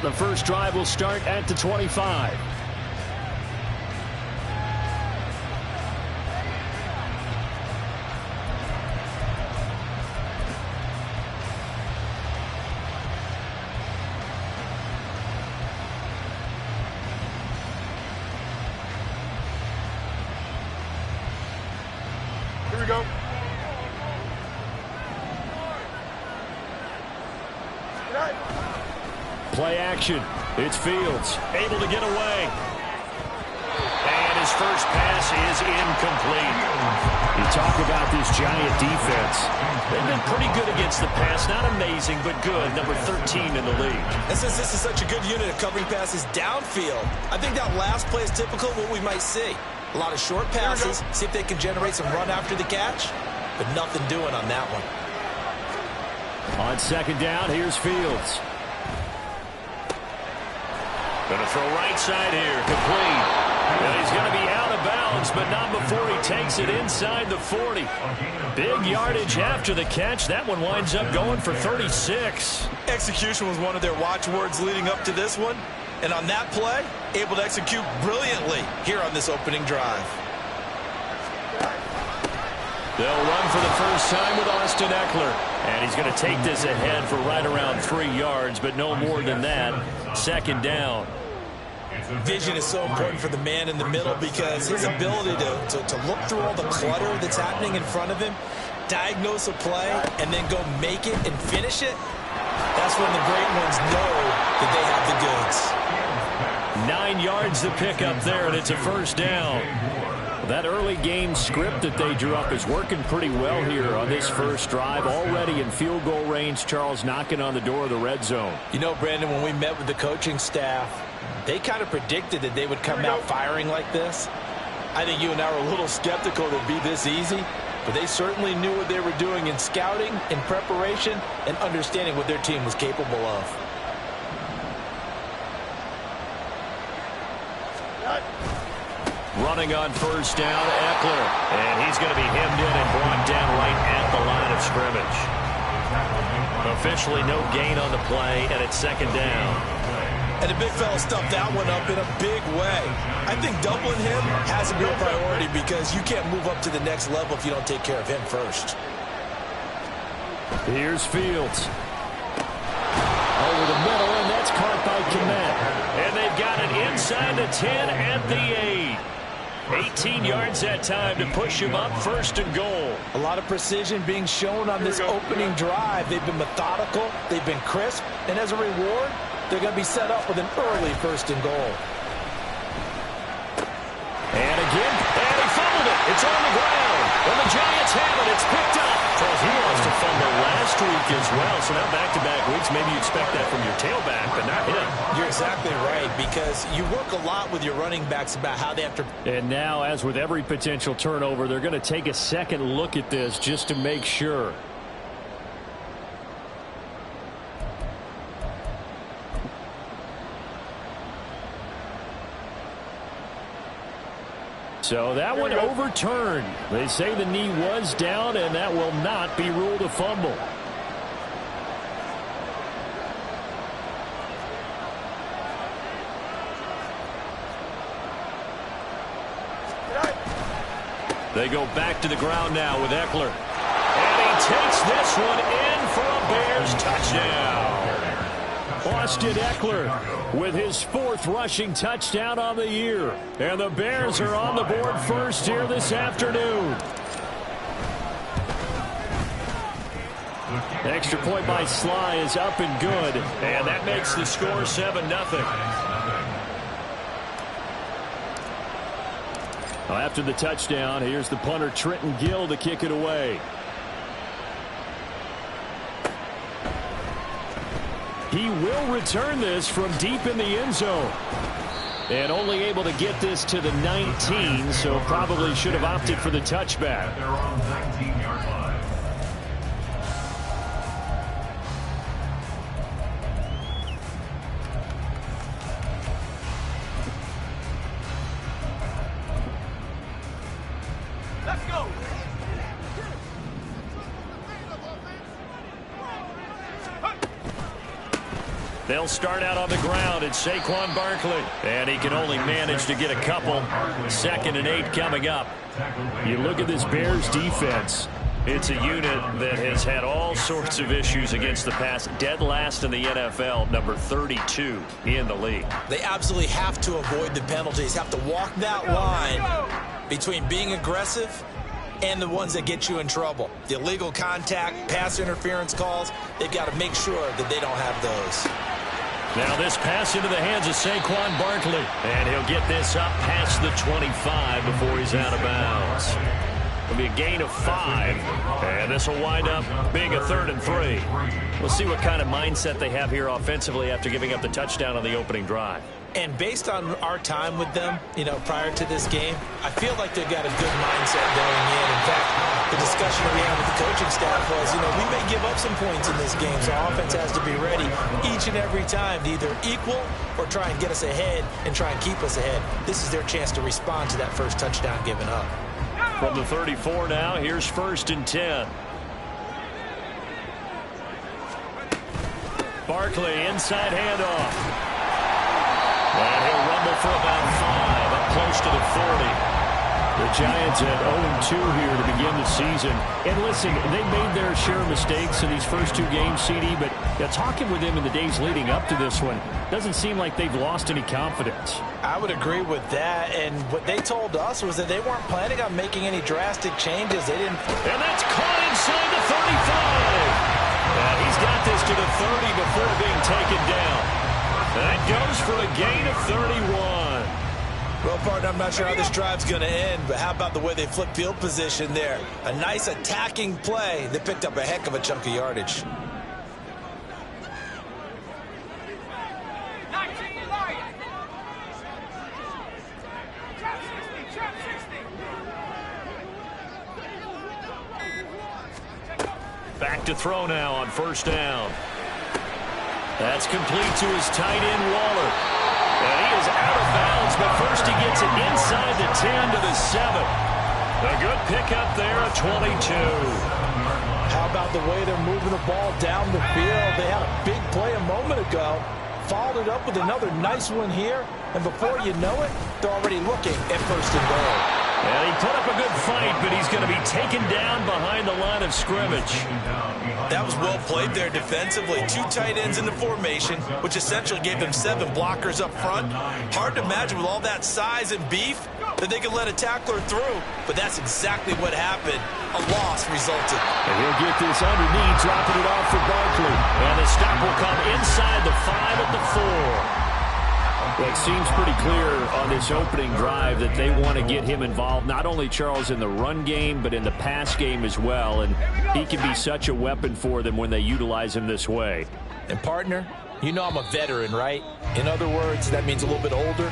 Well, the first drive will start at the 25. Here we go. Play action. It's Fields, able to get away. And his first pass is incomplete. You talk about this Giant defense. They've been pretty good against the pass. Not amazing, but good. Number 13 in the league. And since this is such a good unit of covering passes downfield, I think that last play is typical of what we might see. A lot of short passes, see if they can generate some run after the catch, but nothing doing on that one. On second down, here's Fields. Going to throw right side here, complete. And he's going to be out of bounds, but not before he takes it inside the 40. Big yardage after the catch. That one winds up going for 36. Execution was one of their watchwords leading up to this one. And on that play, able to execute brilliantly here on this opening drive. They'll run for the first time with Austin Ekeler. And he's going to take this ahead for right around 3 yards, but no more than that. Second down. Vision is so important for the man in the middle because his ability to look through all the clutter that's happening in front of him, diagnose a play, and then go make it and finish it, that's when the great ones know that they have the goods. 9 yards to pick up there, and it's a first down. That early game script that they drew up is working pretty well here on this first drive. Already in field goal range, Charles, knocking on the door of the red zone. You know, Brandon, when we met with the coaching staff, they kind of predicted that they would come out firing like this. I think you and I were a little skeptical that it would be this easy, but they certainly knew what they were doing in scouting, in preparation, and understanding what their team was capable of. Running on first down, Ekeler. And he's going to be hemmed in and brought down right at the line of scrimmage. Officially no gain on the play, and it's second down. And the big fella stuffed that one up in a big way. I think doubling him has to be a priority because you can't move up to the next level if you don't take care of him first. Here's Fields. Over the middle, and that's caught by Kmet. And they've got it inside the 10 at the 8. 18 yards that time to push him up, first and goal. A lot of precision being shown on this opening drive. They've been methodical, they've been crisp, and as a reward, they're going to be set up with an early first and goal. And again, and he fumbled it. It's on the ground. And the Giants have it. It's picked up. Charles, he lost a fumble last week as well. So now back-to-back weeks, maybe you expect that from your tailback, but not him. You're exactly right, because you work a lot with your running backs about how they have to. And now, as with every potential turnover, they're going to take a second look at this just to make sure. So that one overturned. They say the knee was down, and that will not be ruled a fumble. They go back to the ground now with Ekeler. And he takes this one in for a Bears touchdown. Austin Ekeler with his 4th rushing touchdown on the year. And the Bears are on the board first here this afternoon. Extra point by Sly is up and good. And that makes the score 7-0. Well, after the touchdown, here's the punter Trenton Gill to kick it away. He will return this from deep in the end zone. And only able to get this to the 19, so probably should have opted for the touchback. They're on 19-yard line. Let's go. They'll start out on the ground. It's Saquon Barkley. And he can only manage to get a couple. 2nd and 8 coming up. You look at this Bears defense. It's a unit that has had all sorts of issues against the pass. Dead last in the NFL, number 32 in the league. They absolutely have to avoid the penalties, have to walk that line between being aggressive and the ones that get you in trouble. The illegal contact, pass interference calls, they've got to make sure that they don't have those. Now this pass into the hands of Saquon Barkley. And he'll get this up past the 25 before he's out of bounds. It'll be a gain of 5. And this will wind up being a 3rd and 3. We'll see what kind of mindset they have here offensively after giving up the touchdown on the opening drive. And based on our time with them, prior to this game, I feel like they've got a good mindset going in. In fact, the discussion we had with the coaching staff was, we may give up some points in this game, so our offense has to be ready each and every time to either equal or try and get us ahead and try and keep us ahead. This is their chance to respond to that first touchdown given up. From the 34 now, here's 1st and 10. Barkley, inside handoff. And he'll rumble for about 5, up close to the 40. The Giants at 0-2 here to begin the season. And listen, they made their share of mistakes in these first 2 games, CD, but talking with them in the days leading up to this one, doesn't seem like they've lost any confidence. I would agree with that, and what they told us was that they weren't planning on making any drastic changes. They didn't. And that's caught inside the 35. And he's got this to the 30 before being taken down. That goes for a gain of 31. Well, partner, I'm not sure how this drive's going to end, but how about the way they flip field position there? A nice attacking play that picked up a heck of a chunk of yardage. Back to throw now on 1st down. That's complete to his tight end, Waller. And he is out of bounds, but first he gets it inside the 10 to the 7. A good pickup there at 22. How about the way they're moving the ball down the field? They had a big play a moment ago. Followed it up with another nice one here. And before you know it, they're already looking at 1st and goal. And he put up a good fight, but he's going to be taken down behind the line of scrimmage. That was well played there defensively. 2 tight ends in the formation, which essentially gave them 7 blockers up front. Hard to imagine with all that size and beef that they could let a tackler through, but that's exactly what happened. A loss resulted. And he'll get this underneath, dropping it off for Barkley. And the stop will come inside the 5 at the 4. Well, it seems pretty clear on this opening drive that they want to get him involved, not only, Charles, in the run game, but in the pass game as well. And he can be such a weapon for them when they utilize him this way. And, partner, I'm a veteran, right? In other words, that means a little bit older.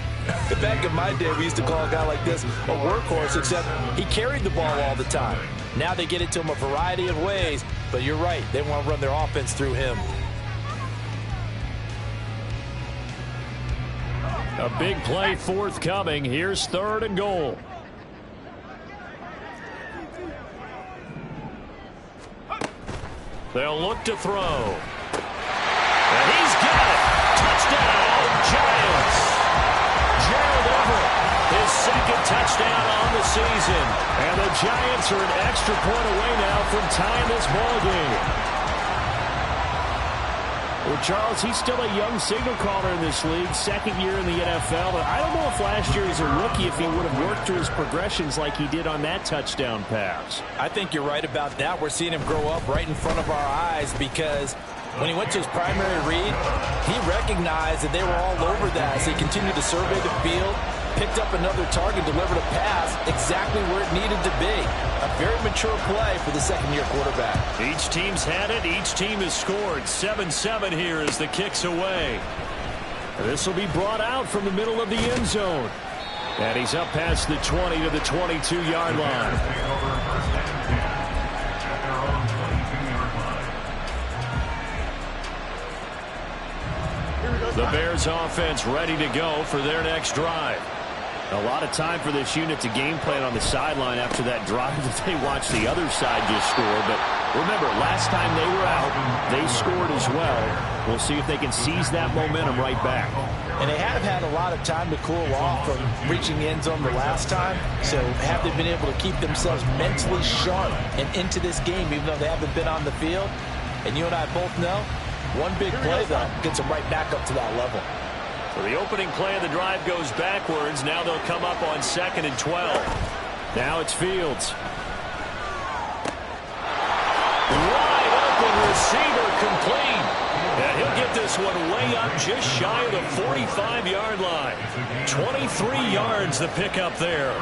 Back in my day, we used to call a guy like this a workhorse, except he carried the ball all the time. Now they get it to him a variety of ways, but you're right. They want to run their offense through him. A big play forthcoming. Here's 3rd and goal. They'll look to throw. And he's got it. Touchdown, Giants. Gerald Everett, his 2nd touchdown on the season. And the Giants are an extra point away now from tying this ball game. Well, Charles, he's still a young signal caller in this league, 2nd year in the NFL. But I don't know if last year as a rookie, if he would have worked through his progressions like he did on that touchdown pass. I think you're right about that. We're seeing him grow up right in front of our eyes because when he went to his primary read, he recognized that they were all over that. So he continued to survey the field, picked up another target, delivered a pass exactly where it needed to be. A very mature play for the 2nd-year quarterback. Each team's had it. Each team has scored. 7-7 here as the kick's away. This will be brought out from the middle of the end zone. And he's up past the 20 to the 22-yard line. The Bears offense ready to go for their next drive. A lot of time for this unit to game plan on the sideline after that drive that they watched the other side just score. But Remember, last time they were out, they scored as well. We'll see if they can seize that momentum right back. And they have had a lot of time to cool off from reaching the end zone the last time. So have they been able to keep themselves mentally sharp and into this game, even though they haven't been on the field? And you and I both know, one big play, though, gets them right back up to that level. So the opening play of the drive goes backwards. Now they'll come up on 2nd and 12. Now it's Fields. Wide open receiver complete. And he'll get this one way up just shy of the 45-yard line. 23 yards the pickup there.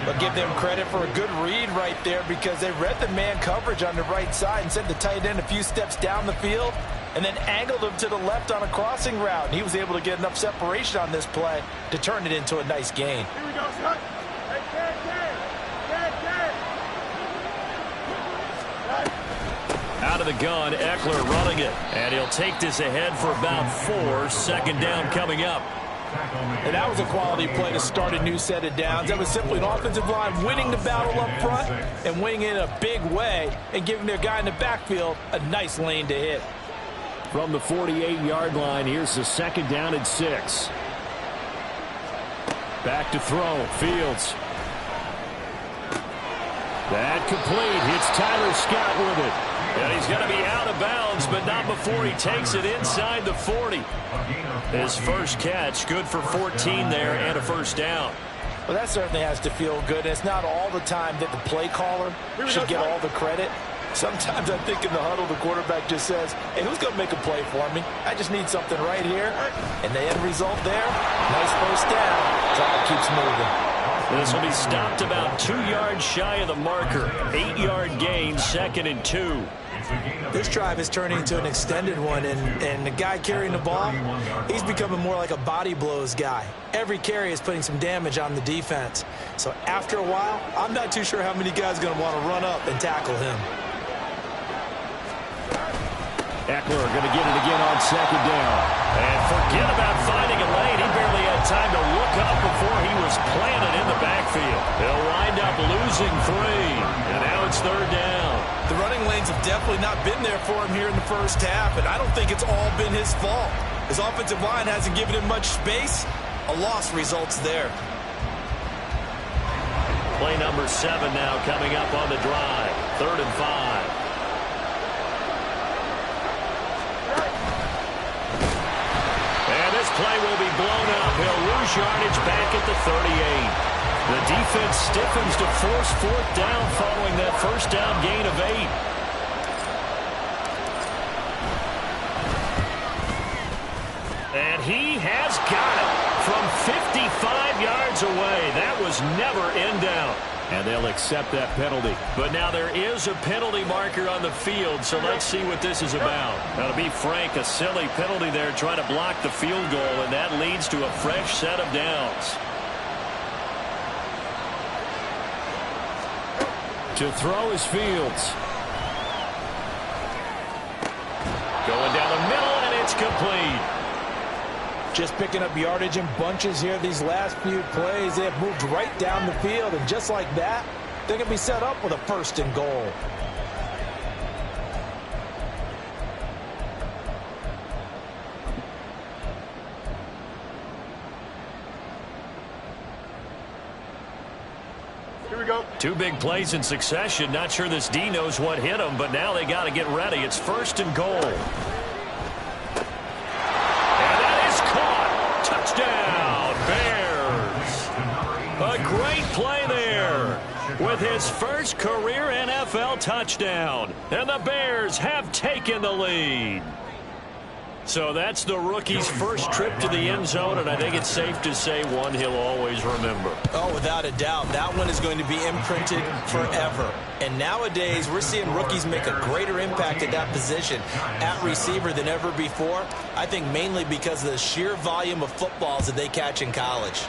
But give them credit for a good read right there, because they read the man coverage on the right side and sent the tight end a few steps down the field and then angled him to the left on a crossing route. And he was able to get enough separation on this play to turn it into a nice gain. Here we go, son. Hey, Ted. Out of the gun, Eckler running it. And he'll take this ahead for about 4. 2nd down coming up. And that was a quality play to start a new set of downs. That was simply an offensive line winning the battle up front and winning it in a big way and giving their guy in the backfield a nice lane to hit. From the 48-yard line, here's the 2nd down and 6. Back to throw. Fields. That complete. Hits Tyler Scott with it. And he's going to be out of bounds, but not before he takes it inside the 40. His first catch, good for 14 there and a 1st down. Well, that certainly has to feel good. It's not all the time that the play caller should get all the credit. Sometimes I think in the huddle, the quarterback just says, hey, who's going to make a play for me? I just need something right here. And the end result there, nice 1st down. So it keeps moving. This will be stopped about 2 yards shy of the marker. 8-yard gain, 2nd and 2. This drive is turning into an extended one, and the guy carrying the ball, he's becoming more like a body blows guy. Every carry is putting some damage on the defense. So after a while, I'm not too sure how many guys are going to want to run up and tackle him. Eckler going to get it again on 2nd down. And forget about finding a lane. He barely had time to look up before he was planted in the backfield. They'll wind up losing 3. And now it's 3rd down. The running lanes have definitely not been there for him here in the first half, and I don't think it's all been his fault. His offensive line hasn't given him much space. A loss results there. Play number 7 now coming up on the drive. 3rd and 5. Play will be blown up. He'll lose yardage back at the 38. The defense stiffens to force 4th down following that 1st down gain of 8. And he has got it from 55 yards away. That was never in down. And they'll accept that penalty. But now there is a penalty marker on the field, so let's see what this is about. Now, to be frank, a silly penalty there trying to block the field goal, and that leads to a fresh set of downs. To throw is Fields. Going down the middle, and it's complete. Just picking up yardage in bunches here these last few plays. They have moved right down the field, and just like that, they're going to be set up with a 1st and goal. Here we go. 2 big plays in succession. Not sure this D knows what hit him, but now they got to get ready. It's 1st and goal. Touchdown, Bears. A great play there with his first career NFL touchdown. And the Bears have taken the lead. So that's the rookie's first trip to the end zone, and I think it's safe to say one he'll always remember. Oh, without a doubt. That one is going to be imprinted forever. And nowadays, we're seeing rookies make a greater impact at that position at receiver than ever before. I think mainly because of the sheer volume of footballs that they catch in college.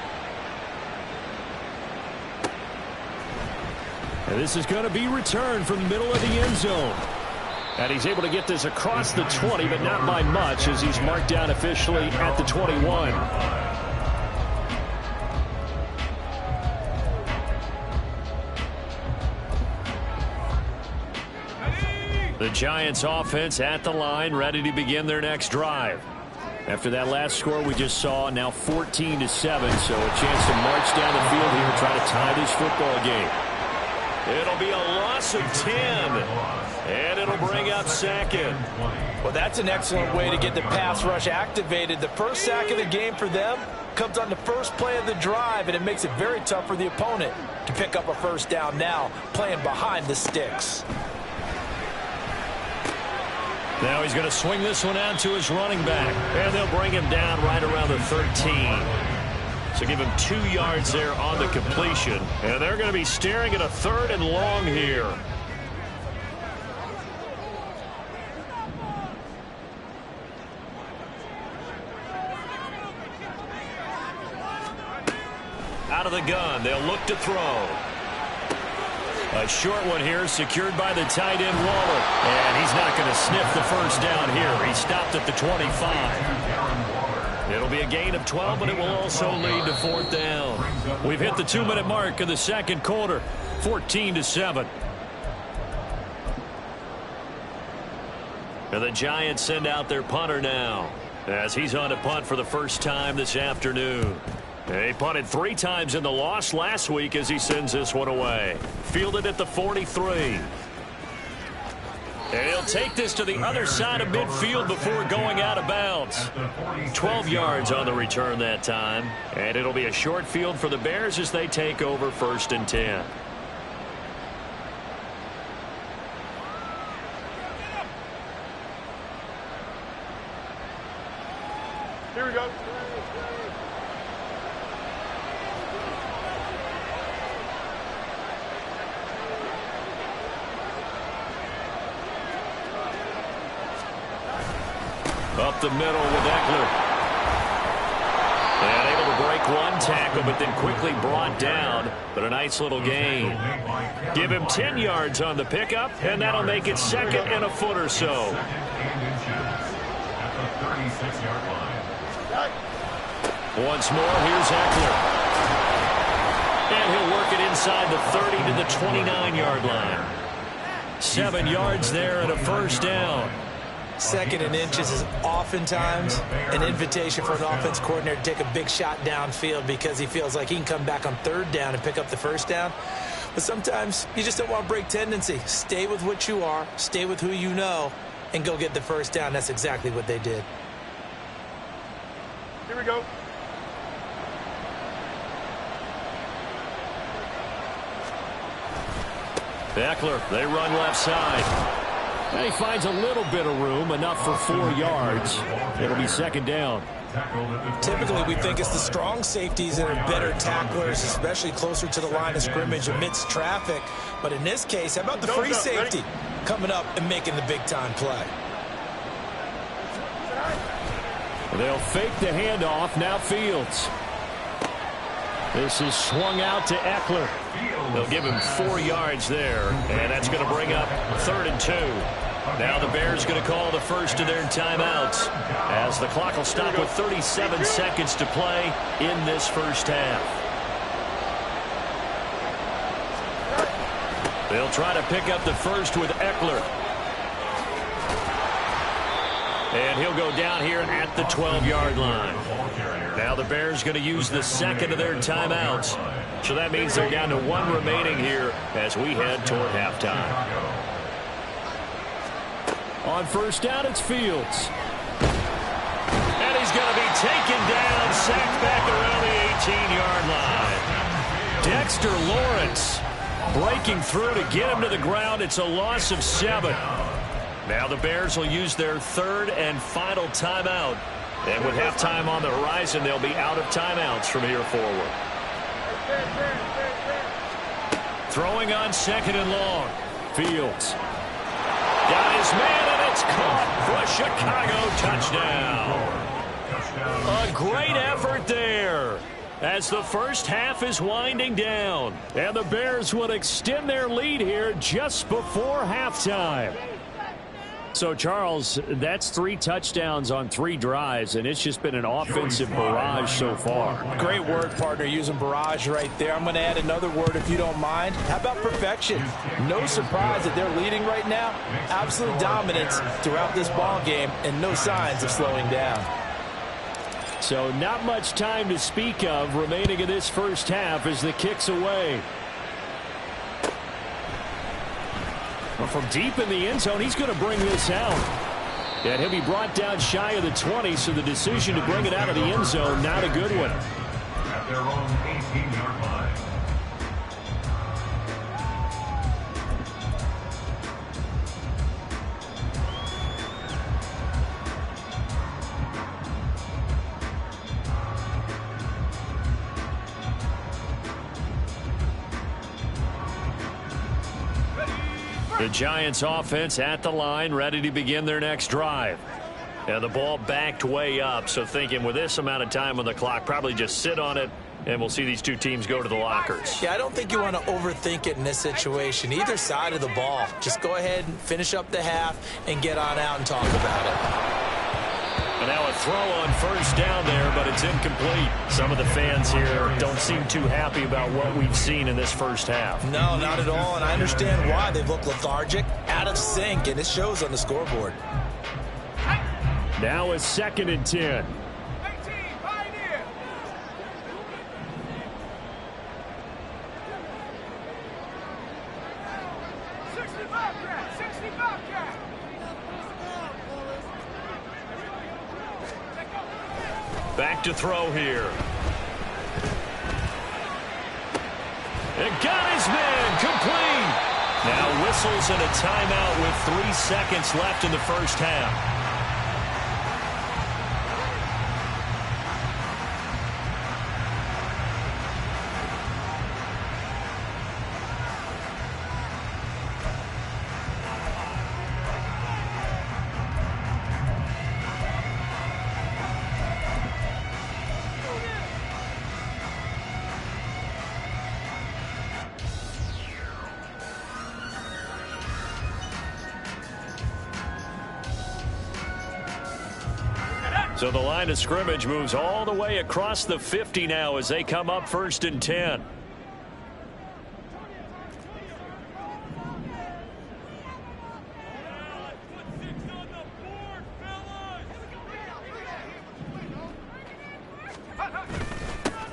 And this is going to be returned from the middle of the end zone. And he's able to get this across the 20, but not by much, as he's marked down officially at the 21. The Giants offense at the line, ready to begin their next drive. After that last score we just saw, now 14-7, so a chance to march down the field here and try to tie this football game. It'll be a loss of 10, and it'll bring up second. Well, that's an excellent way to get the pass rush activated. The first sack of the game for them comes on the first play of the drive, and it makes it very tough for the opponent to pick up a first down now, playing behind the sticks. Now he's going to swing this one out to his running back, and they'll bring him down right around the 13. So give him 2 yards there on the completion, and they're going to be staring at a 3rd and long here. Out of the gun, they'll look to throw. A short one here, secured by the tight end Waller. And he's not going to sniff the first down here. He stopped at the 25. It'll be a gain of 12, but it will also lead to 4th down. We've hit the 2-minute mark in the second quarter, 14-7. And the Giants send out their punter now, as he's on to punt for the first time this afternoon. He punted 3 times in the loss last week as he sends this one away. Fielded at the 43. And he'll take this to the other side of midfield before going out of bounds. 12 yards on the return that time. And it'll be a short field for the Bears as they take over 1st and 10. Here we go. Up the middle with Eckler. And able to break one tackle, but then quickly brought down. But a nice little gain. Give him 10 yards on the pickup, and that'll make it 2nd and a foot or so. Once more, here's Eckler. And he'll work it inside the 30 to the 29-yard line. 7 yards there and a first down. 2nd and inches is oftentimes an invitation for an offense coordinator to take a big shot downfield because he feels like he can come back on 3rd down and pick up the first down. But sometimes you just don't want to break tendency. Stay with what you are, stay with who you know, and go get the first down. That's exactly what they did. Here we go. Eckler, they run left side. And he finds a little bit of room, enough for 4 yards. It'll be 2nd down. Typically, we think it's the strong safeties that are better tacklers, especially closer to the line of scrimmage amidst traffic. But in this case, how about the free safety coming up and making the big-time play? They'll fake the handoff. Now Fields. This is swung out to Eckler. They'll give him 4 yards there, and that's going to bring up 3rd and 2. Now the Bears going to call the first of their timeouts as the clock will stop with 37 seconds to play in this first half. They'll try to pick up the first with Eckler. And he'll go down here at the 12-yard line. Now the Bears going to use the 2nd of their timeouts. So that means they're down to 1 remaining here as we head toward halftime. On first down, it's Fields. And he's going to be taken down, sacked back around the 18-yard line. Dexter Lawrence breaking through to get him to the ground. It's a loss of 7. Now the Bears will use their 3rd and final timeout. And with halftime on the horizon, they'll be out of timeouts from here forward. Throwing on 2nd and long. Fields. Got his man, and it's caught for a Chicago touchdown. A great effort there as the first half is winding down. And the Bears will extend their lead here just before halftime. So, Charles, that's 3 touchdowns on 3 drives, and it's just been an offensive barrage so far. Great word, partner, using barrage right there. I'm going to add another word if you don't mind. How about perfection? No surprise that they're leading right now. Absolute dominance throughout this ball game and no signs of slowing down. So not much time to speak of remaining in this first half as the kick's away. Well, from deep in the end zone, he's going to bring this out. And he'll be brought down shy of the 20, so the decision to bring it out of the end zone, not a good one. At their own 18-yard line. The Giants offense at the line, ready to begin their next drive. And the ball backed way up, so thinking with this amount of time on the clock, probably just sit on it, and we'll see these two teams go to the lockers. Yeah, I don't think you want to overthink it in this situation. Either side of the ball. Just go ahead and finish up the half and get on out and talk about it. And now a throw on first down there, but it's incomplete. Some of the fans here don't seem too happy about what we've seen in this first half. No, not at all, and I understand why. They've looked lethargic, out of sync, and it shows on the scoreboard. Now a 2nd and 10. Back to throw here. And got his man complete. Now whistles and a timeout with 3 seconds left in the first half. So the line of scrimmage moves all the way across the 50 now as they come up 1st and 10.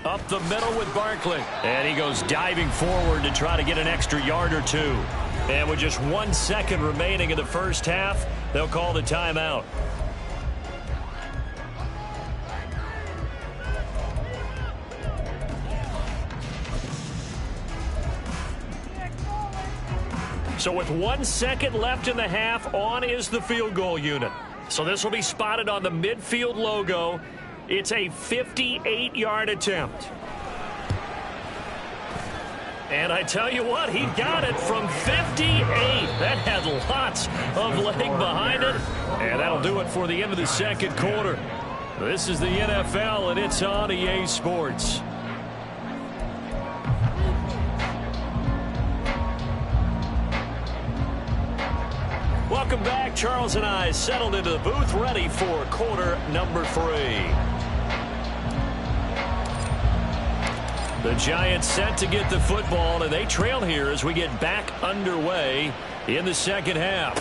Up the middle with Barkley. And he goes diving forward to try to get an extra yard or two. And with just 1 second remaining in the first half, they'll call the timeout. So with 1 second left in the half, on is the field goal unit. So this will be spotted on the midfield logo. It's a 58-yard attempt. And I tell you what, he got it from 58. That had lots of leg behind it. And that'll do it for the end of the second quarter. This is the NFL, and it's on EA Sports. Welcome back. Charles and I settled into the booth, ready for quarter number 3. The Giants set to get the football, and they trail here as we get back underway in the second half.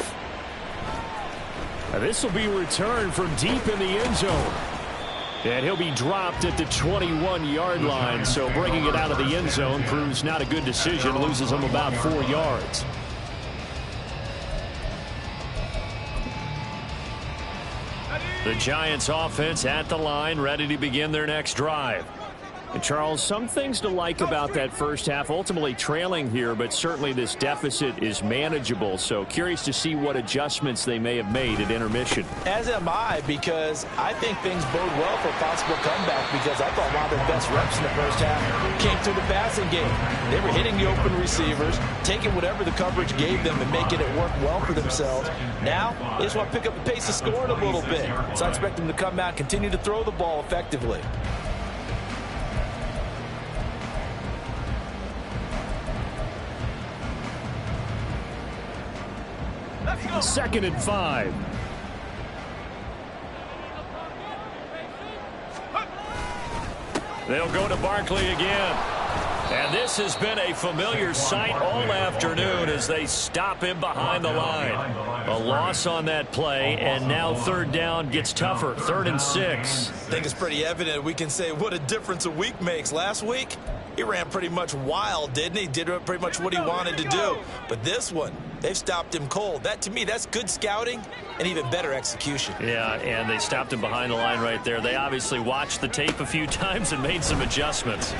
Now this will be returned from deep in the end zone. And he'll be dropped at the 21-yard line, so bringing it out of the end zone proves not a good decision, loses him about 4 yards. The Giants offense at the line, ready to begin their next drive. And Charles, some things to like about that first half, ultimately trailing here, but certainly this deficit is manageable. So curious to see what adjustments they may have made at intermission. As am I, because I think things bode well for a possible comeback, because I thought one of their best reps in the first half came through the passing game. They were hitting the open receivers, taking whatever the coverage gave them and making it work well for themselves. Now, they just want to pick up the pace of scoring a little bit. So I expect them to come out and continue to throw the ball effectively. 2nd and 5. They'll go to Barkley again. And this has been a familiar sight all afternoon as they stop him behind the line. A loss on that play, and now 3rd down gets tougher. 3rd and 6. I think it's pretty evident. We can say what a difference a week makes. Last week, he ran pretty much wild, didn't he? Did pretty much what he wanted to do. But this one, they've stopped him cold. That, to me, that's good scouting and even better execution. Yeah, and they stopped him behind the line right there. They obviously watched the tape a few times and made some adjustments.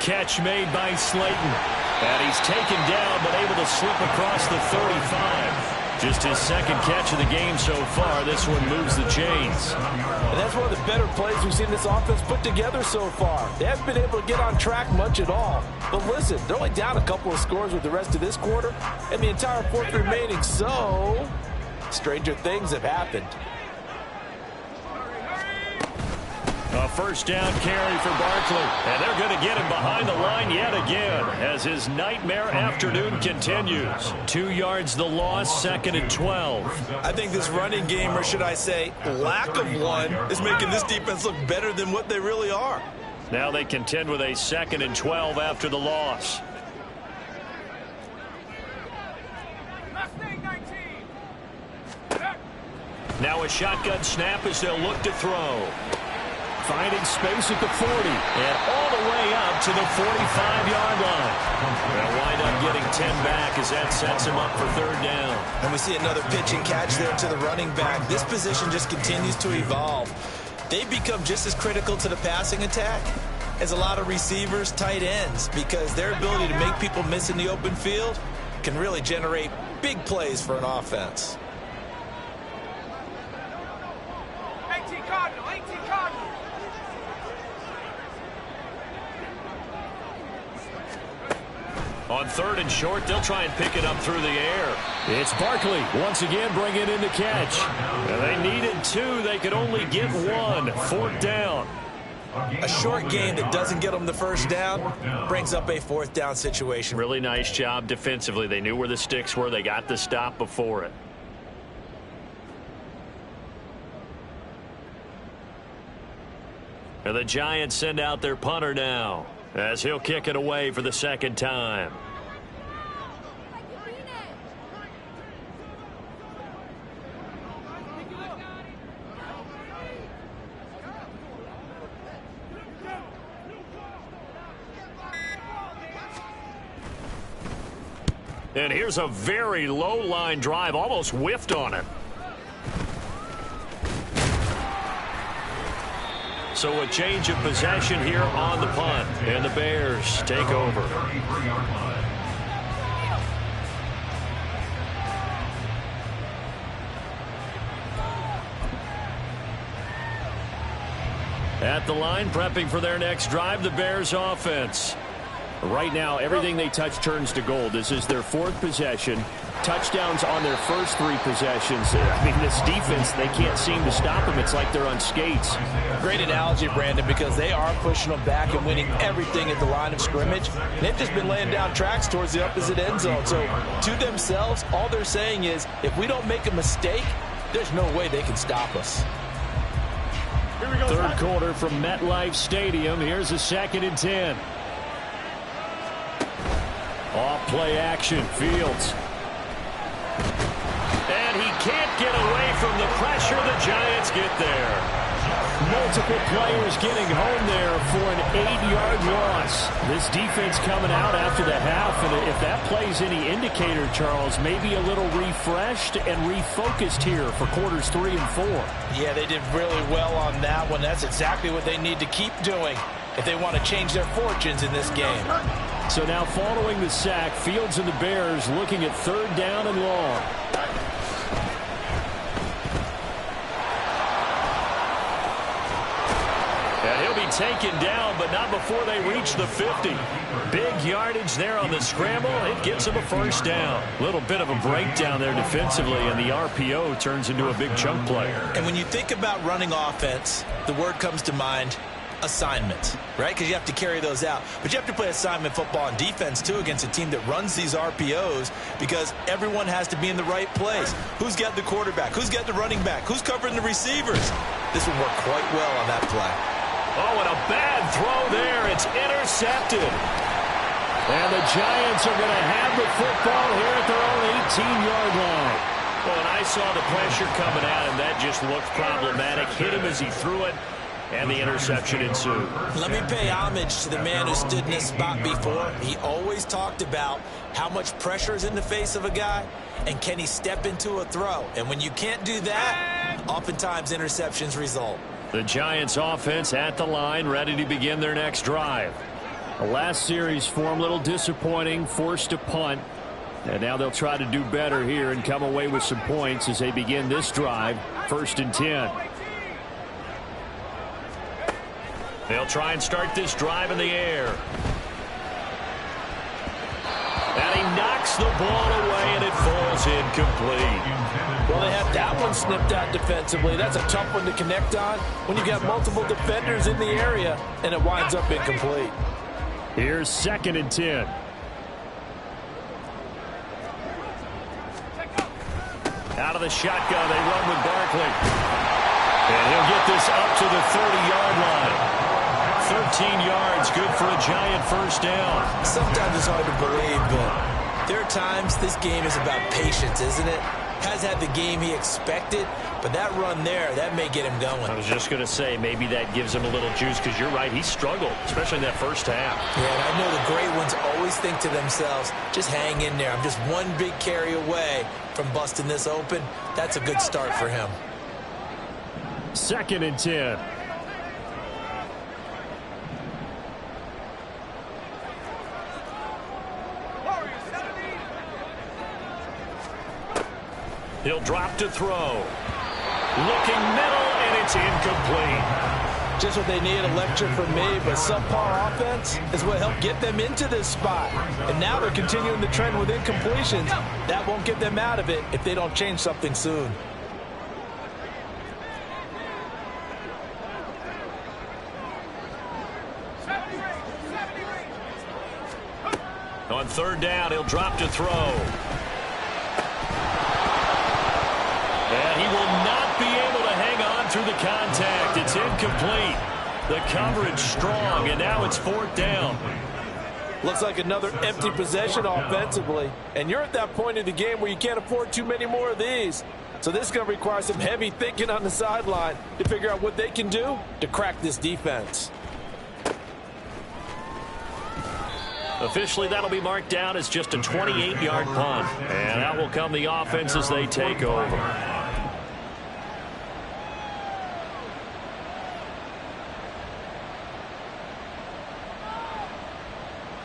Catch made by Slayton. And he's taken down, but able to slip across the 35. Just his 2nd catch of the game so far. This one moves the chains. And that's one of the better plays we've seen this offense put together so far. They haven't been able to get on track much at all. But listen, they're only down a couple of scores with the rest of this quarter and the entire 4th remaining. So, stranger things have happened. A 1st down carry for Barkley. And they're going to get him behind the line yet again as his nightmare afternoon continues. 2 yards the loss, 2nd and 12. I think this running game, or should I say lack of one, is making this defense look better than what they really are. Now they contend with a 2nd and 12 after the loss. Now a shotgun snap as they'll look to throw. Finding space at the 40 and all the way up to the 45-yard line. They'll wind up getting 10 back as that sets him up for 3rd down. And we see another pitch and catch there to the running back. This position just continues to evolve. They've become just as critical to the passing attack as a lot of receivers, tight ends, because their ability to make people miss in the open field can really generate big plays for an offense. 18 Cardinal, 18 Cardinal. On 3rd and short, they'll try and pick it up through the air. It's Barkley once again bringing in the catch. And they needed 2. They could only get 1. 4th down. A short game that doesn't get them the 1st down brings up a 4th down situation. Really nice job defensively. They knew where the sticks were. They got the stop before it. And the Giants send out their punter now, as he'll kick it away for the 2nd time. And here's a very low line drive, almost whiffed on it. So a change of possession here on the punt, and the Bears take over. At the line, prepping for their next drive, the Bears offense. Right now, everything they touch turns to gold. This is their 4th possession. Touchdowns on their first 3 possessions. I mean, this defense, they can't seem to stop them. It's like they're on skates. Great analogy, Brandon, because they are pushing them back and winning everything at the line of scrimmage. They've just been laying down tracks towards the opposite end zone. So, to themselves, all they're saying is, if we don't make a mistake, there's no way they can stop us. 3rd quarter from MetLife Stadium. Here's a 2nd and 10. Off play action, Fields. And he can't get away from the pressure. The Giants get there. Multiple players getting home there for an 8-yard loss. This defense coming out after the half, and if that play's any indicator, Charles, maybe a little refreshed and refocused here for quarters 3 and 4. Yeah, they did really well on that one. That's exactly what they need to keep doing if they want to change their fortunes in this game. So now following the sack, Fields and the Bears looking at 3rd down and long. And he'll be taken down, but not before they reach the 50. Big yardage there on the scramble. It gets him a 1st down. A little bit of a breakdown there defensively, and the RPO turns into a big chunk play. And when you think about running offense, the word comes to mind, assignments, right? Because you have to carry those out. But you have to play assignment football on defense, too, against a team that runs these RPOs because everyone has to be in the right place. Who's got the quarterback? Who's got the running back? Who's covering the receivers? This will work quite well on that play. Oh, and a bad throw there. It's intercepted. And the Giants are going to have the football here at their own 18-yard line. Well, and I saw the pressure coming at him. That just looked problematic. Hit him as he threw it, and the interception ensued. Let me pay homage to the man who stood in this spot before. He always talked about how much pressure is in the face of a guy, and can he step into a throw. And when you can't do that, oftentimes interceptions result. The Giants offense at the line, ready to begin their next drive. The last series form a little disappointing, forced to punt. And now they'll try to do better here and come away with some points as they begin this drive, 1st and 10. They'll try and start this drive in the air. And he knocks the ball away, and it falls incomplete. Well, they have that one snipped out defensively. That's a tough one to connect on when you've got multiple defenders in the area, and it winds up incomplete. Here's 2nd and 10. Out of the shotgun, they run with Barkley. And he'll get this up to the 30-yard line. 13 yards, good for a Giant first down. Sometimes it's hard to believe, but there are times this game is about patience, isn't it? Has had the game he expected, but that run there, that may get him going. I was just going to say, maybe that gives him a little juice, because you're right, he struggled, especially in that first half. Yeah, and I know the great ones always think to themselves, just hang in there. I'm just one big carry away from busting this open. That's a good start for him. 2nd and 10. He'll drop to throw. Looking middle, and it's incomplete. Just what they need, a lecture from me, but subpar offense is what helped get them into this spot. And now they're continuing the trend with incompletions. That won't get them out of it if they don't change something soon. On 3rd down, he'll drop to throw. And he will not be able to hang on through the contact. It's incomplete. The coverage strong, and now it's 4th down. Looks like another empty possession offensively. And you're at that point in the game where you can't afford too many more of these. So this is going to require some heavy thinking on the sideline to figure out what they can do to crack this defense. Officially, that'll be marked down as just a 28-yard punt. And that will come the offense as they take over.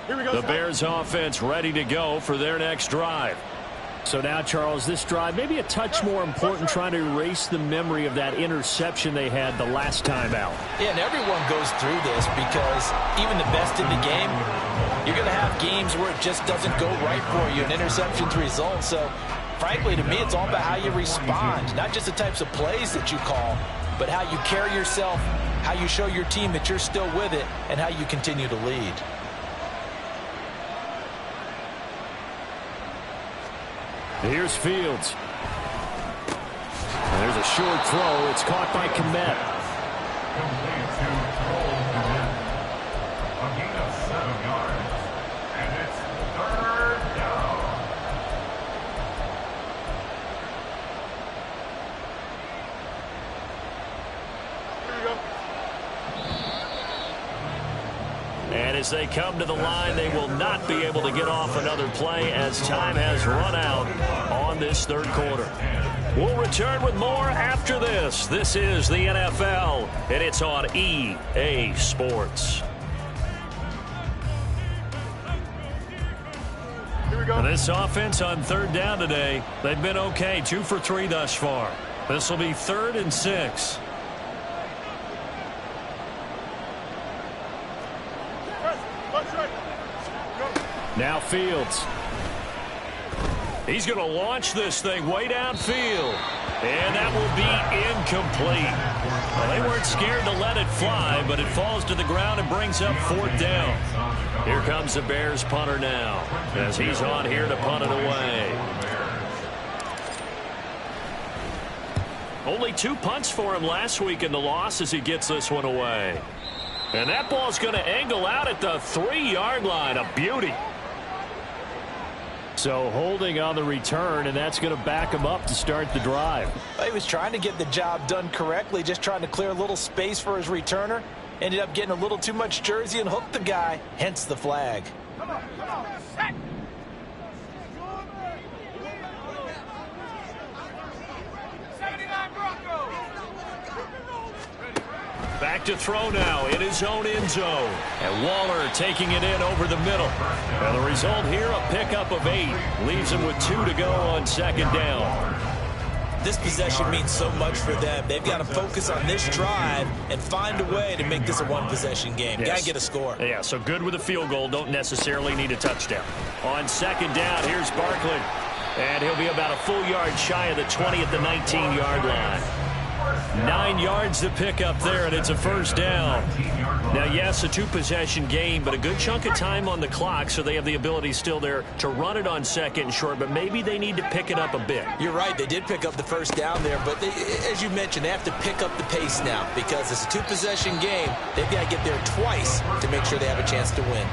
The Bears offense ready to go for their next drive. So now, Charles, this drive maybe a touch more important, trying to erase the memory of that interception they had the last time out. Yeah, and everyone goes through this because even the best in the game, you're going to have games where it just doesn't go right for you and interceptions result. So, frankly, to me, it's all about how you respond, not just the types of plays that you call, but how you carry yourself, how you show your team that you're still with it, and how you continue to lead. Here's Fields. And there's a short throw. It's caught by Kmet. A gain of 7 yards. And it's 3rd down. Here we go. And as they come to the line, they will not be able to get off another play as time has run out on this 3rd quarter. We'll return with more after this. This is the NFL, and it's on EA Sports. Here we go. This offense on 3rd down today, they've been okay, 2 for 3 thus far. This will be 3rd and 6. Now Fields. He's going to launch this thing way downfield. And that will be incomplete. Well, they weren't scared to let it fly, but it falls to the ground and brings up 4th down. Here comes the Bears punter now, as he's on here to punt it away. Only 2 punts for him last week in the loss as he gets this one away. And that ball's going to angle out at the 3-yard line. A beauty. So holding on the return, and that's going to back him up to start the drive. He was trying to get the job done correctly, just trying to clear a little space for his returner. Ended up getting a little too much jersey and hooked the guy, hence the flag. Come on, set. Back to throw now in his own end zone. And Waller taking it in over the middle. And the result here, a pickup of 8. Leaves him with 2 to go on 2nd down. This possession means so much for them. They've got to focus on this drive and find a way to make this a one-possession game. Yes. Got to get a score. Yeah, so good with a field goal. Don't necessarily need a touchdown. On 2nd down, here's Barkley. And he'll be about a full yard shy of the 20 at the 19-yard line. 9 yards to pick up there, and it's a 1st down. Now, yes, a 2-possession game, but a good chunk of time on the clock, so they have the ability still there to run it on 2nd and short, but maybe they need to pick it up a bit. You're right. They did pick up the 1st down there, but as you mentioned, they have to pick up the pace now because it's a 2-possession game. They've got to get there twice to make sure they have a chance to win.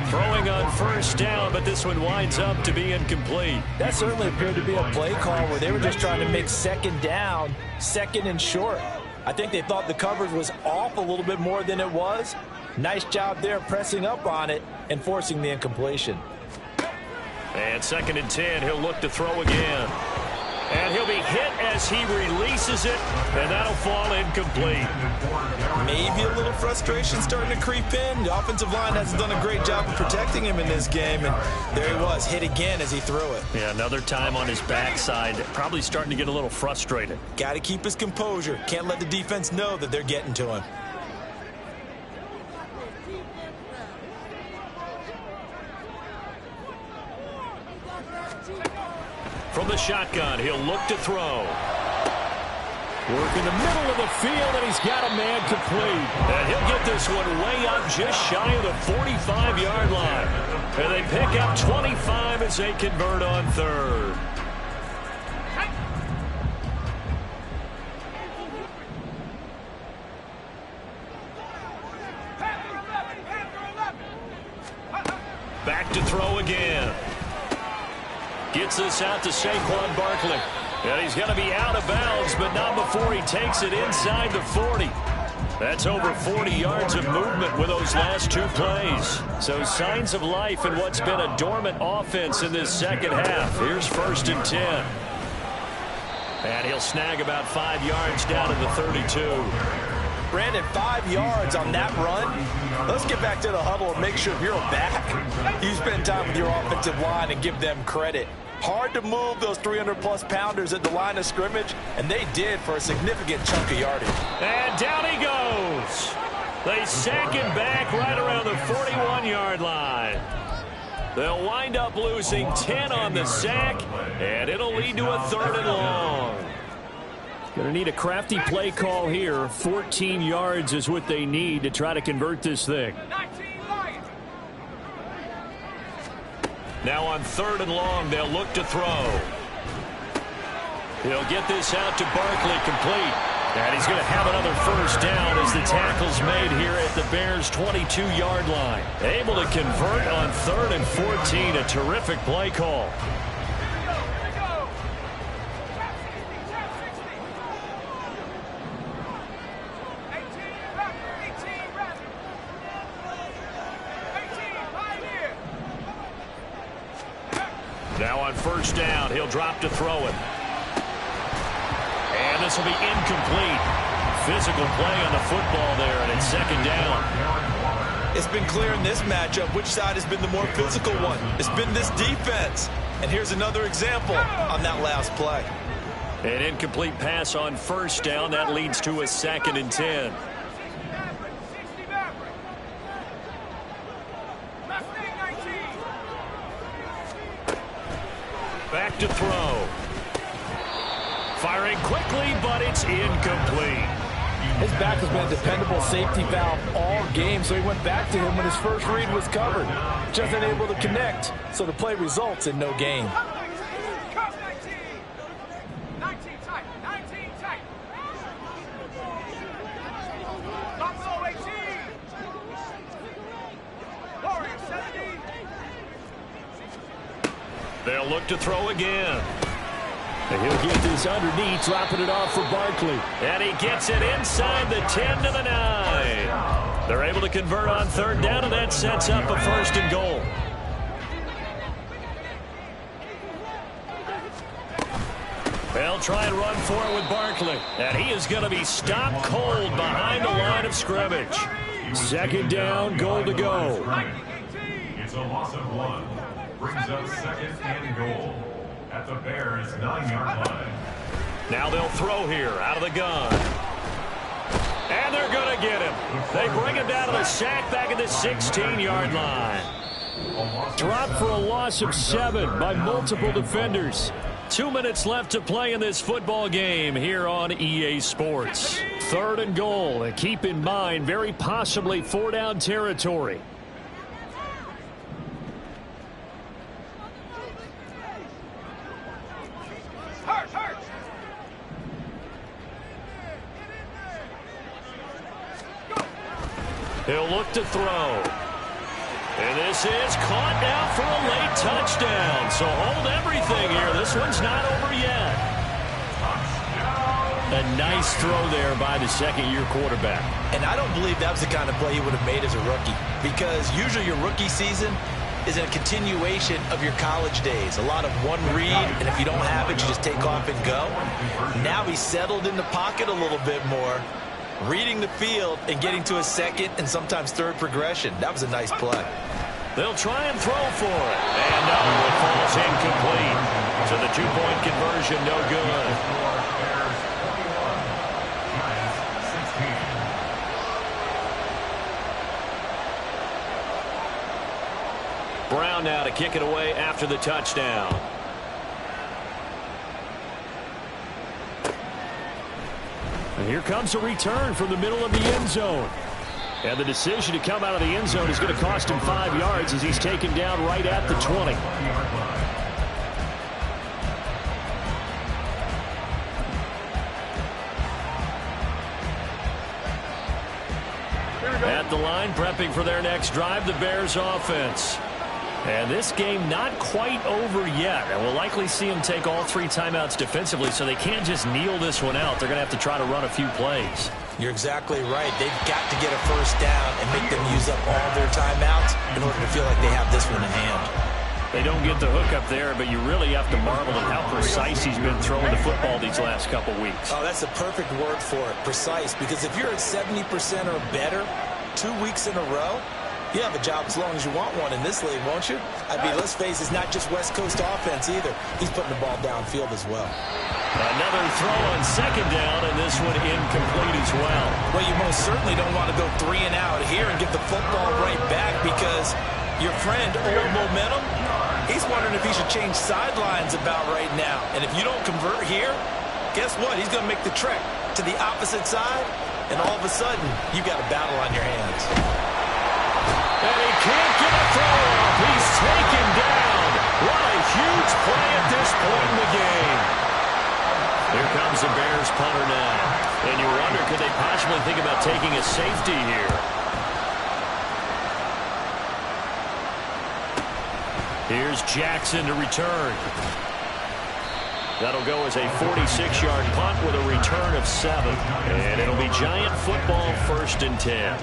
Throwing on 1st down, but this one winds up to be incomplete. That certainly appeared to be a play call where they were just trying to make 2nd down, 2nd and short. I think they thought the coverage was off a little bit more than it was. Nice job there pressing up on it and forcing the incompletion. And 2nd and 10, he'll look to throw again. And he'll be hit as he releases it, and that'll fall incomplete. Maybe a little frustration starting to creep in. The offensive line hasn't done a great job of protecting him in this game, and there he was, hit again as he threw it. Yeah, another time on his backside, probably starting to get a little frustrated. Got to keep his composure. Can't let the defense know that they're getting to him. From the shotgun, he'll look to throw. Work in the middle of the field, and he's got a man complete. And he'll get this one way up just shy of the 45-yard line. And they pick up 25 as they convert on 3rd. Back to throw again. Gets this out to Saquon Barkley. And he's going to be out of bounds, but not before he takes it inside the 40. That's over 40 yards of movement with those last 2 plays. So signs of life in what's been a dormant offense in this 2nd half. Here's 1st and 10. And he'll snag about 5 yards down to the 32. Brandon, 5 yards on that run. Let's get back to the huddle and make sure you're back. You spend time with your offensive line and give them credit. Hard to move those 300-plus pounders at the line of scrimmage, and they did for a significant chunk of yardage. And down he goes. They sack him back right around the 41-yard line. They'll wind up losing 10 on the sack, and it'll lead to a 3rd and long. Going to need a crafty play call here. 14 yards is what they need to try to convert this thing. Now on 3rd and long, they'll look to throw. He'll get this out to Barkley, complete. And he's going to have another 1st down as the tackle's made here at the Bears' 22-yard line. Able to convert on 3rd and 14. A terrific play call. Now on 1st down, he'll drop to throw it. And this will be incomplete. Physical play on the football there, and it's 2nd down. It's been clear in this matchup which side has been the more physical one. It's been this defense. And here's another example on that last play. An incomplete pass on 1st down. That leads to a 2nd and 10. Back to throw. Firing quickly, but it's incomplete. His back has been a dependable safety valve all game, so he went back to him when his first read was covered. Just unable to connect, so the play results in no gain. Cover 19. 19 tight. 19 tight. Buffalo 18. Warrior 70. They'll look to throw again. And he'll get this underneath, dropping it off for Barkley. And he gets it inside the 10 to the 9. They're able to convert on third down, and that sets up a 1st and goal. They'll try and run for it with Barkley. And he is going to be stopped cold behind the line of scrimmage. 2nd down, goal to go. It's a loss of 1. Brings up 2nd and goal at the Bears' 9-yard line. Now they'll throw here out of the gun. And they're going to get him. They bring him down to the sack back at the 16-yard line. Dropped for a loss of 7 by multiple defenders. 2 minutes left to play in this football game here on EA Sports. 3rd and goal. And keep in mind, very possibly 4-down territory. He'll look to throw. And this is caught now for a late touchdown. So hold everything here. This one's not over yet. A nice throw there by the 2nd-year quarterback. And I don't believe that was the kind of play he would have made as a rookie, because usually your rookie season is a continuation of your college days. A lot of one read, and if you don't have it, you just take off and go. Now he's settled in the pocket a little bit more, reading the field and getting to a 2nd and sometimes 3rd progression. That was a nice play. They'll try and throw for it. And no, it falls incomplete. So the 2-point conversion, no good. Brown now to kick it away after the touchdown. And here comes a return from the middle of the end zone. And the decision to come out of the end zone is going to cost him 5 yards as he's taken down right at the 20. At the line, prepping for their next drive, the Bears offense. And this game not quite over yet. And we'll likely see them take all 3 timeouts defensively, so they can't just kneel this one out. They're going to have to try to run a few plays. You're exactly right. They've got to get a 1st down and make them use up all their timeouts in order to feel like they have this one in hand. They don't get the hook up there, but you really have to marvel at how precise he's been throwing the football these last couple weeks. Oh, that's a perfect word for it, precise, because if you're at 70% or better 2 weeks in a row, you have a job as long as you want one in this league, won't you? I mean, let's face it, it's not just West Coast offense either. He's putting the ball downfield as well. Another throw on 2nd down, and this one incomplete as well. Well, you most certainly don't want to go 3 and out here and give the football right back, because your friend, Old Momentum, he's wondering if he should change sidelines about right now. And if you don't convert here, guess what? He's going to make the trek to the opposite side, and all of a sudden, you've got a battle on your hands. And he can't get a throw off. He's taken down. What a huge play at this point in the game. Here comes the Bears punter now. And you wonder, could they possibly think about taking a safety here? Here's Jackson to return. That'll go as a 46-yard punt with a return of 7. And it'll be Giant football, 1st and 10.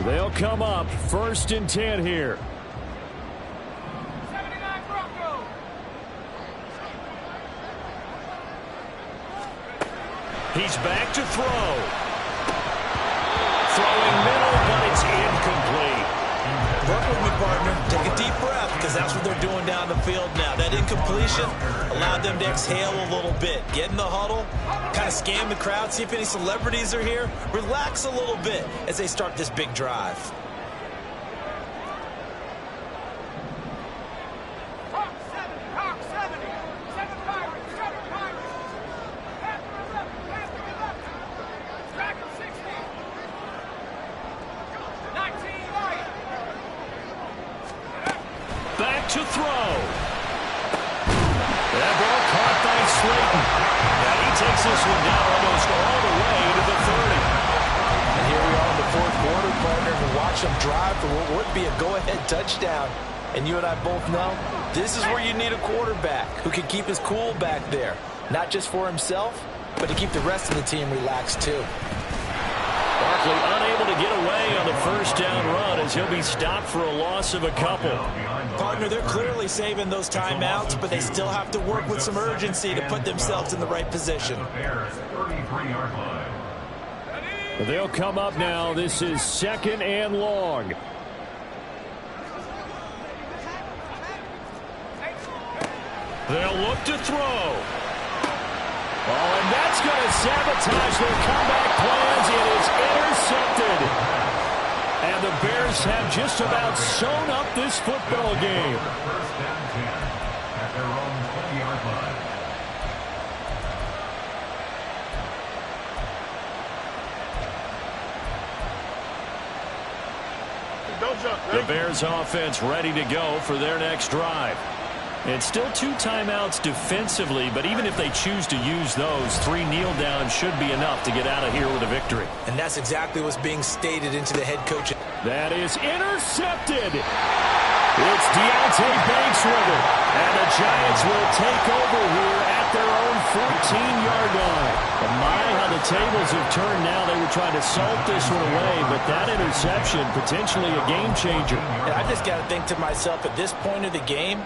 They'll come up 1st and 10 here. 79 Broncos. He's back to throw. Throwing middle, but it's incomplete. Work with me, partner. Take a deep breath, because that's what they're doing down the field now. That incompletion allowed them to exhale a little bit. Get in the huddle, kind of scan the crowd, see if any celebrities are here. Relax a little bit as they start this big drive. takes this one down almost all the way to the 30. And here we are in the fourth quarter, partner, and watch them drive for what would be a go-ahead touchdown. And you and I both know this is where you need a quarterback who can keep his cool back there. Not just for himself, but to keep the rest of the team relaxed too. Barkley unable to get away on the first down run as he'll be stopped for a loss of a couple. Partner, they're clearly saving those timeouts, but they still have to work with some urgency to put themselves in the right position. They'll come up now. This is 2nd and long. They'll look to throw. Oh, and that's going to sabotage their comeback plans. It is intercepted. And the Bears have just about sewn up this football game. First down 10 at their own 20-yard line. The Bears offense ready to go for their next drive. And still 2 timeouts defensively, but even if they choose to use those, 3 kneel downs should be enough to get out of here with a victory. And that's exactly what's being stated into the head coach. That is intercepted. It's Deontay Banks with it. And the Giants will take over here at their own 14-yard line. And my, how the tables have turned now. They were trying to salt this one away, but that interception, potentially a game changer. And I just got to think to myself, at this point of the game,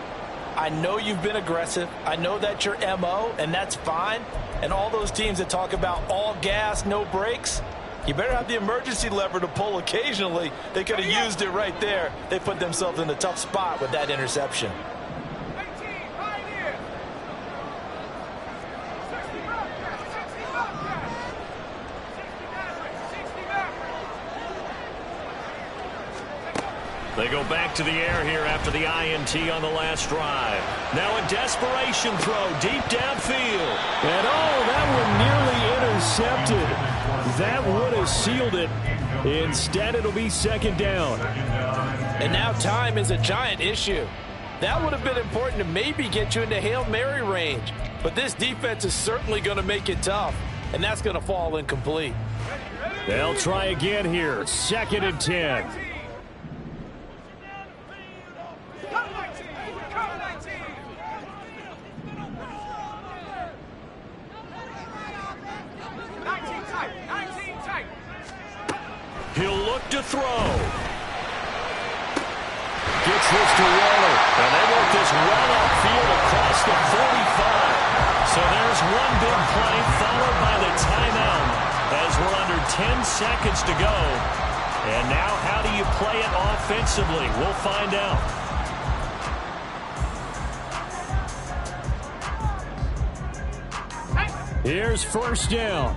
I know you've been aggressive. I know that's your MO, and that's fine. And all those teams that talk about all gas, no brakes, you better have the emergency lever to pull occasionally. They could have used it right there. They put themselves in a tough spot with that interception. 18, Pioneer. 60 Bobcats, 60 Bobcats. 60 Mavericks, 60 Mavericks. They go back to the air here after the INT on the last drive. Now a desperation throw deep downfield. And oh, that one nearly intercepted. That would have sealed it. Instead, it'll be 2nd down. And now time is a giant issue. That would have been important to maybe get you into Hail Mary range. But this defense is certainly going to make it tough. And that's going to fall incomplete. They'll try again here. 2nd and 10. Cover 19, cover 19. 19 tight, 19 tight. He'll look to throw. Gets this to Waller. And they work this well upfield across the 45. So there's one big play followed by the timeout as we're under 10 seconds to go. And now how do you play it offensively? We'll find out. Here's 1st down.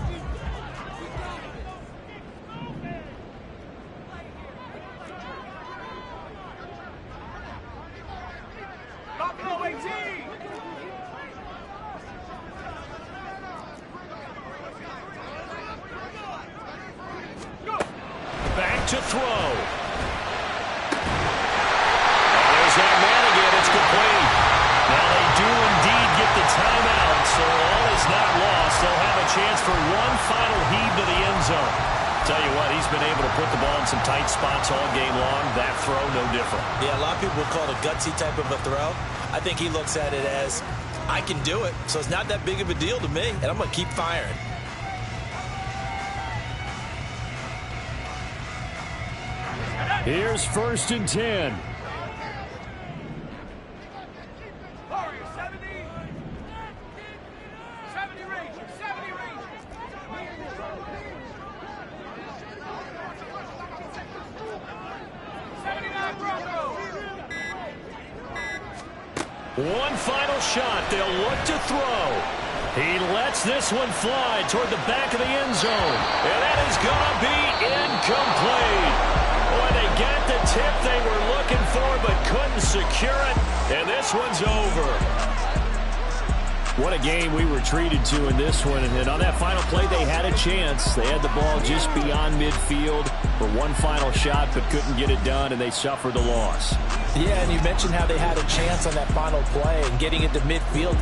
Buffalo 18. Go. Back to throw. And there's that man again. It's complete. Now they do indeed get the timeout, so all is not lost. They'll have a chance for one final heave to the end zone. Tell you what, he's been able to put the ball in some tight spots all game long. That throw, no different. Yeah, a lot of people would call it a gutsy type of a throw. I think he looks at it as, I can do it, so it's not that big of a deal to me, and I'm going to keep firing. Here's 1st and 10. Warriors 70. 70 Rangers, 70 Rangers. 79 Broncos. One final shot. They'll look to throw. He lets this one fly toward the back of the end zone. And that is going to be incomplete. Boy, they got the tip they were looking for but couldn't secure it. And this one's over. What a game we were treated to in this one. And on that final play, they had a chance. They had the ball just beyond midfield for one final shot but couldn't get it done, and they suffered the loss. Yeah, and you mentioned how they had a chance on that final play and getting it to midfield.